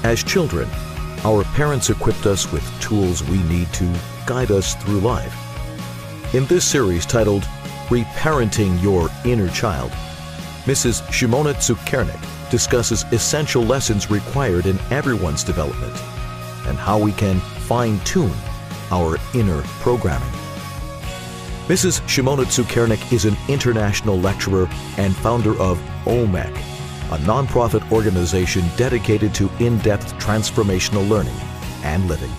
As children, our parents equipped us with tools we need to guide us through life. In this series titled Reparenting Your Inner Child, Mrs. Shimona discusses essential lessons required in everyone's development and how we can fine-tune our inner programming. Mrs. Shimona is an international lecturer and founder of OMEC, a nonprofit organization dedicated to in-depth transformational learning and living.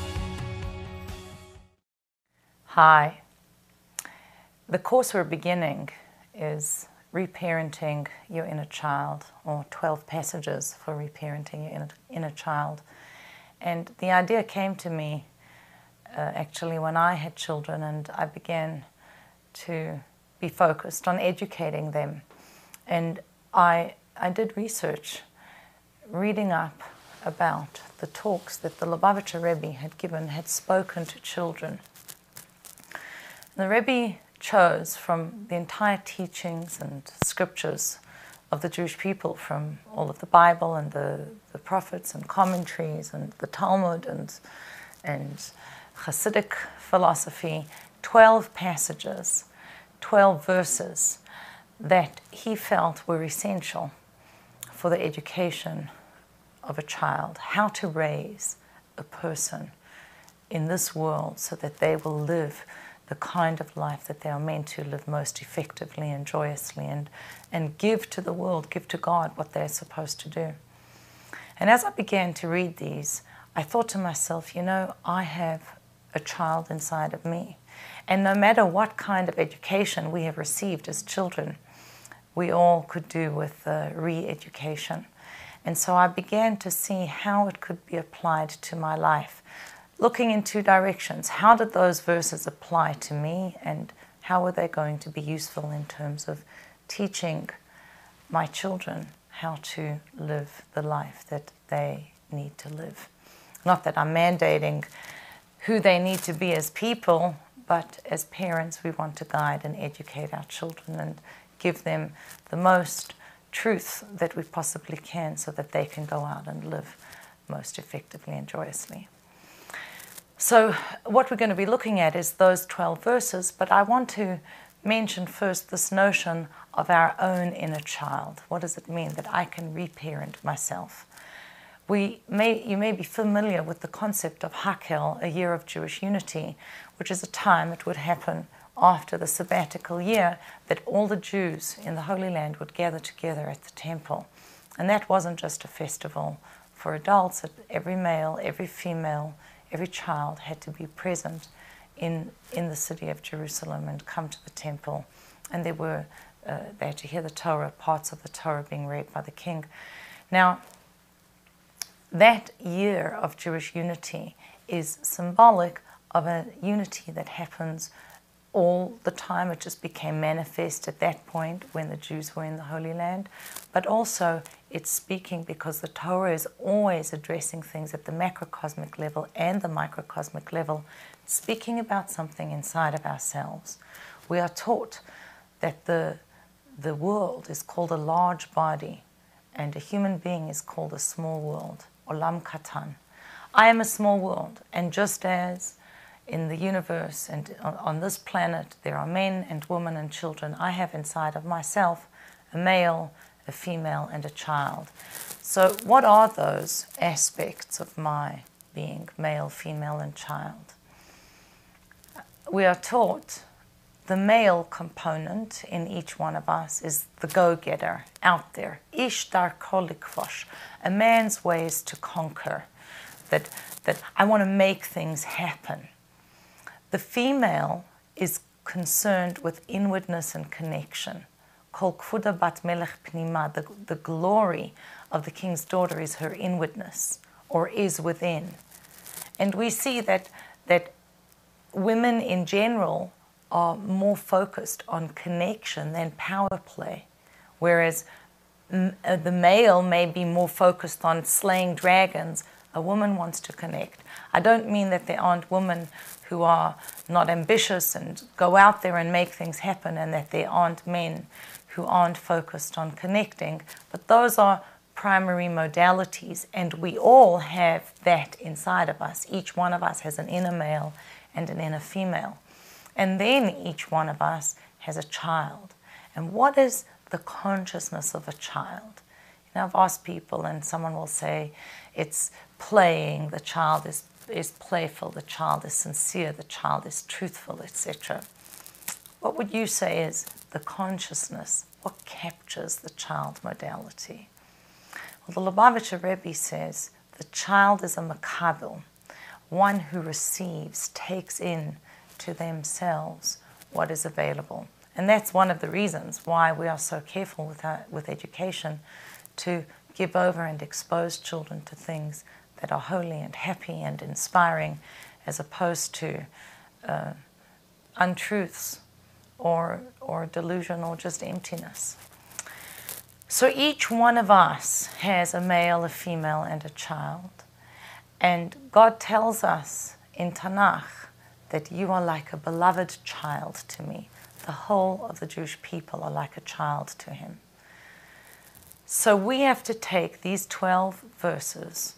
Hi. The course we're beginning is Reparenting Your Inner Child, or 12 Passages for Reparenting Your Inner Child. And the idea came to me actually when I had children and I began to be focused on educating them. And I did research, reading up about the talks that the Lubavitcher Rebbe had spoken to children. The Rebbe chose from the entire teachings and scriptures of the Jewish people, from all of the Bible and the prophets and commentaries and the Talmud and Hasidic philosophy, 12 passages, 12 verses that he felt were essential for the education of a child, how to raise a person in this world so that they will live the kind of life that they are meant to live most effectively and joyously, and give to the world, give to God what they're supposed to do. And as I began to read these, I thought to myself, you know, I have a child inside of me. And no matter what kind of education we have received as children, we all could do with re-education. And so I began to see how it could be applied to my life, looking in two directions. How did those verses apply to me, and how were they going to be useful in terms of teaching my children how to live the life that they need to live? Not that I'm mandating who they need to be as people, but as parents we want to guide and educate our children and give them the most truth that we possibly can so that they can go out and live most effectively and joyously. So what we're going to be looking at is those 12 verses, but I want to mention first this notion of our own inner child. What does it mean that I can reparent myself? You may be familiar with the concept of Hakel, a year of Jewish unity, which is a time it would happen after the sabbatical year that all the Jews in the Holy Land would gather together at the temple. And that wasn't just a festival for adults. Every male, every female, every child had to be present in the city of Jerusalem and come to the temple. And they had to hear the Torah, parts of the Torah being read by the king. Now, that year of Jewish unity is symbolic of a unity that happens all the time. It just became manifest at that point when the Jews were in the Holy Land. But also it's speaking because the Torah is always addressing things at the macrocosmic level and the microcosmic level, speaking about something inside of ourselves. We are taught that the world is called a large body and a human being is called a small world, olam katan. I am a small world, and just as in the universe and on this planet there are men and women and children, I have inside of myself a male, a female, and a child. So what are those aspects of my being, male, female, and child? We are taught the male component in each one of us is the go-getter, out there. Ish darko likvosh. A man's way is to conquer, that I want to make things happen. The female is concerned with inwardness and connection. Kol kvuda bat melech pnima, the glory of the king's daughter is her inwardness, or is within. And we see that women in general are more focused on connection than power play, whereas the male may be more focused on slaying dragons. A woman wants to connect. I don't mean that there aren't women who are not ambitious and go out there and make things happen, and that there aren't men who aren't focused on connecting, but those are primary modalities, and we all have that inside of us. Each one of us has an inner male and an inner female. And then each one of us has a child. And what is the consciousness of a child? You know, I've asked people, and someone will say it's playing, the child is playful, the child is sincere, the child is truthful, etc. What would you say is the consciousness? What captures the child modality? Well, the Lubavitcher Rebbe says the child is a makabel, one who receives, takes in to themselves what is available. And that's one of the reasons why we are so careful with education, to give over and expose children to things that are holy and happy and inspiring, as opposed to untruths or delusion or just emptiness. So each one of us has a male, a female, and a child. And God tells us in Tanakh that you are like a beloved child to me. The whole of the Jewish people are like a child to him. So we have to take these 12 verses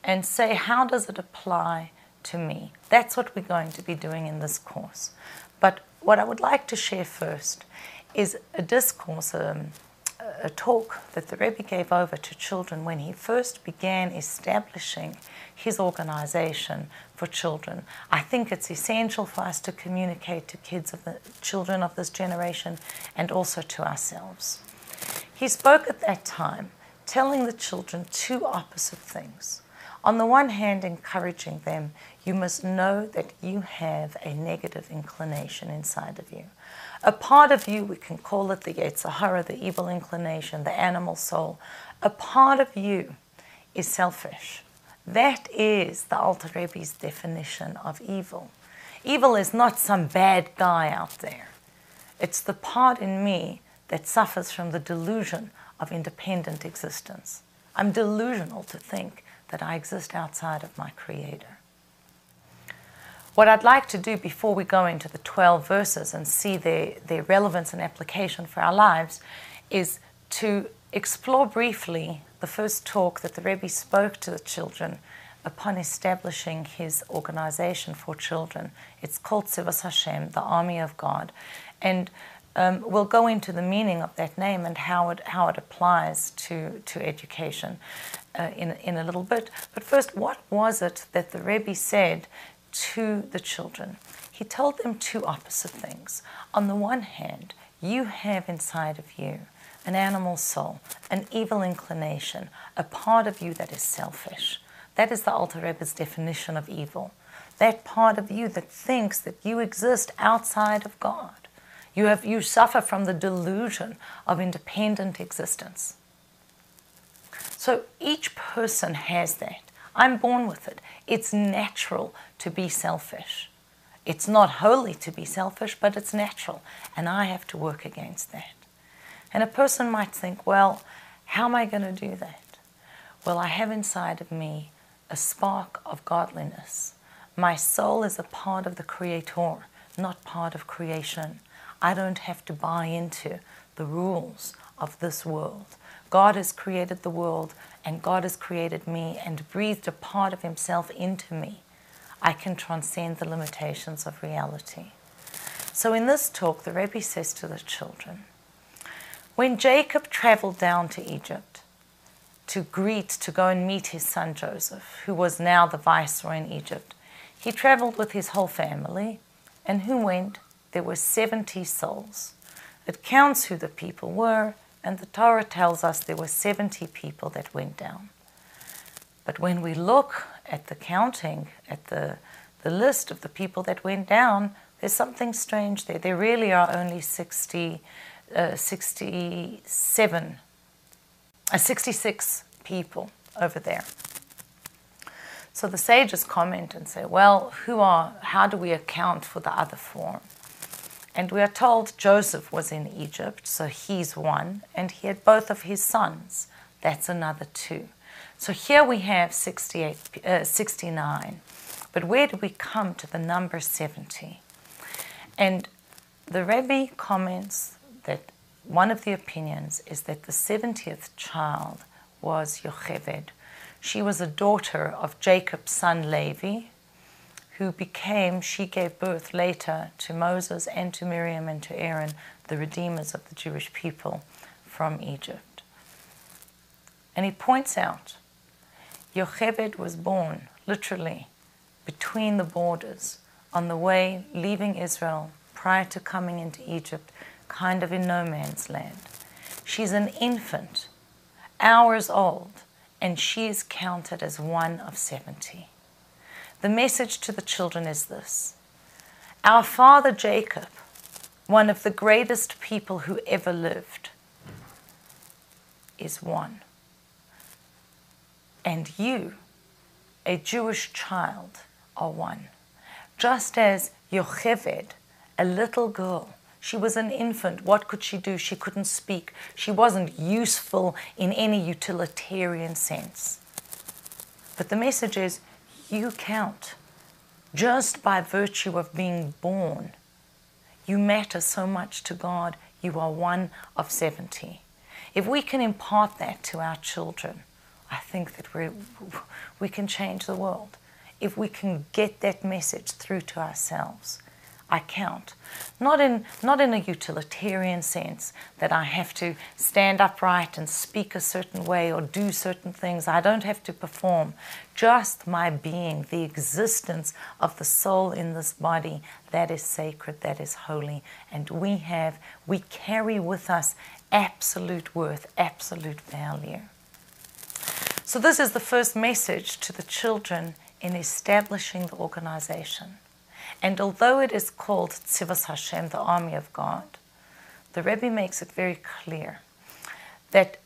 and say, how does it apply to me? That's what we're going to be doing in this course. But what I would like to share first is a discourse, a talk that the Rebbe gave over to children when he first began establishing his organization for children. I think it's essential for us to communicate to children of this generation, and also to ourselves. He spoke at that time, telling the children two opposite things. On the one hand, encouraging them, you must know that you have a negative inclination inside of you. A part of you, we can call it the Yetzer Hara, the evil inclination, the animal soul. A part of you is selfish. That is the Alter Rebbe's definition of evil. Evil is not some bad guy out there. It's the part in me that suffers from the delusion of independent existence. I'm delusional to think that I exist outside of my Creator. What I'd like to do before we go into the 12 verses and see their relevance and application for our lives is to explore briefly the first talk that the Rebbe spoke to the children upon establishing his organization for children. It's called Tzivos Hashem, the Army of God. And we'll go into the meaning of that name and how it applies to education in a little bit. But first, what was it that the Rebbe said to the children? He told them two opposite things. On the one hand, you have inside of you an animal soul, an evil inclination, a part of you that is selfish. That is the Alter Rebbe's definition of evil. That part of you that thinks that you exist outside of God. You suffer from the delusion of independent existence. So each person has that. I'm born with it. It's natural to be selfish. It's not holy to be selfish, but it's natural, and I have to work against that. And a person might think, well, how am I going to do that? Well, I have inside of me a spark of godliness. My soul is a part of the Creator, not part of creation. I don't have to buy into the rules of this world. God has created the world, and God has created me and breathed a part of himself into me. I can transcend the limitations of reality. So in this talk, the Rebbe says to the children, when Jacob traveled down to Egypt to go and meet his son Joseph, who was now the viceroy in Egypt, he traveled with his whole family, and who went? There were 70 souls. It counts who the people were, and the Torah tells us there were 70 people that went down. But when we look at the counting, at the list of the people that went down, there's something strange there. There really are only 66 people over there. So the sages comment and say, well, how do we account for the other four? And we are told Joseph was in Egypt, so he's one, and he had both of his sons. That's another two. So here we have 69. But where do we come to the number 70? And the Rebbe comments that one of the opinions is that the 70th child was Yocheved. She was a daughter of Jacob's son Levi, she gave birth later to Moses and to Miriam and to Aaron, the redeemers of the Jewish people from Egypt. And he points out, Yocheved was born, literally, between the borders, on the way leaving Israel prior to coming into Egypt, kind of in no man's land. She's an infant, hours old, and she is counted as one of 70. The message to the children is this: our father Jacob, one of the greatest people who ever lived, is one. And you, a Jewish child, are one. Just as Yocheved, a little girl, she was an infant. What could she do? She couldn't speak. She wasn't useful in any utilitarian sense. But the message is, you count. Just by virtue of being born, you matter so much to God. You are one of 70. If we can impart that to our children, I think that we can change the world. If we can get that message through to ourselves, I count. Not in a utilitarian sense that I have to stand upright and speak a certain way or do certain things. I don't have to perform. Just my being, the existence of the soul in this body, that is sacred, that is holy. And we carry with us absolute worth, absolute value. So this is the first message to the children in establishing the organization. And although it is called Tzivos Hashem, the army of God, the Rebbe makes it very clear that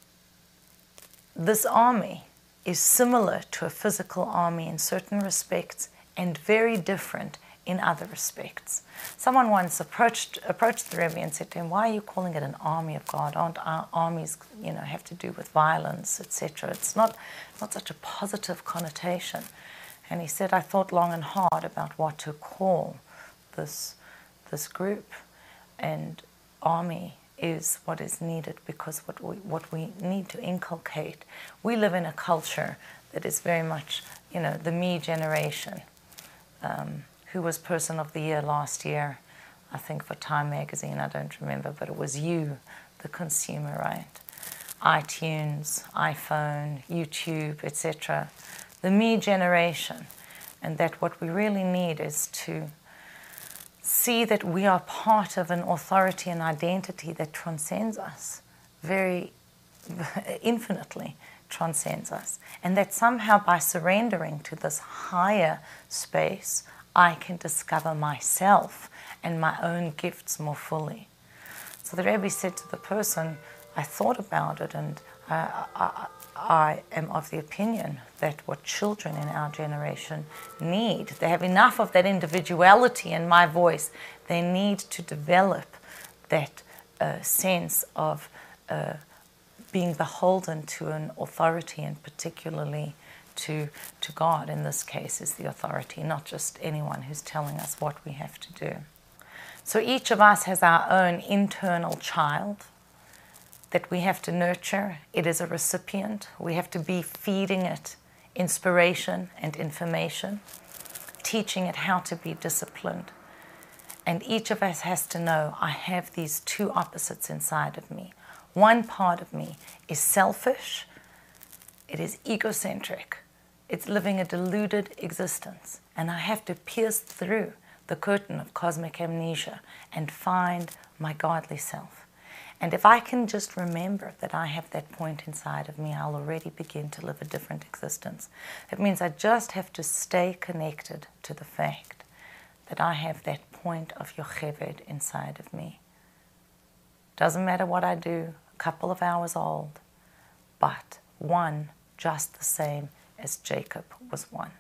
this army is similar to a physical army in certain respects and very different in other respects. Someone once approached the Rebbe and said to him, "Why are you calling it an army of God? Aren't our armies, have to do with violence, etc.? It's not such a positive connotation." And he said, "I thought long and hard about what to call this group, and army is what is needed, because what we need to inculcate. We live in a culture that is very much, the me generation. Who was Person of the Year last year? I think for Time magazine, I don't remember, but it was you, the consumer, right? iTunes, iPhone, YouTube, etc. The me generation, and that what we really need is to see that we are part of an authority and identity that transcends us, very infinitely transcends us, and that somehow by surrendering to this higher space, I can discover myself and my own gifts more fully. So the Rebbe said to the person, I thought about it, and I am of the opinion that what children in our generation need, they have enough of that individuality in my voice. They need to develop that sense of being beholden to an authority, and particularly to God. In this case is the authority, not just anyone who's telling us what we have to do. So each of us has our own internal child that we have to nurture. It is a recipient. We have to be feeding it inspiration and information, teaching it how to be disciplined. And each of us has to know, I have these two opposites inside of me. One part of me is selfish. It is egocentric. It's living a deluded existence. And I have to pierce through the curtain of cosmic amnesia and find my godly self. And if I can just remember that I have that point inside of me, I'll already begin to live a different existence. It means I just have to stay connected to the fact that I have that point of Yocheved inside of me. Doesn't matter what I do, a couple of hours old, but one just the same as Jacob was one.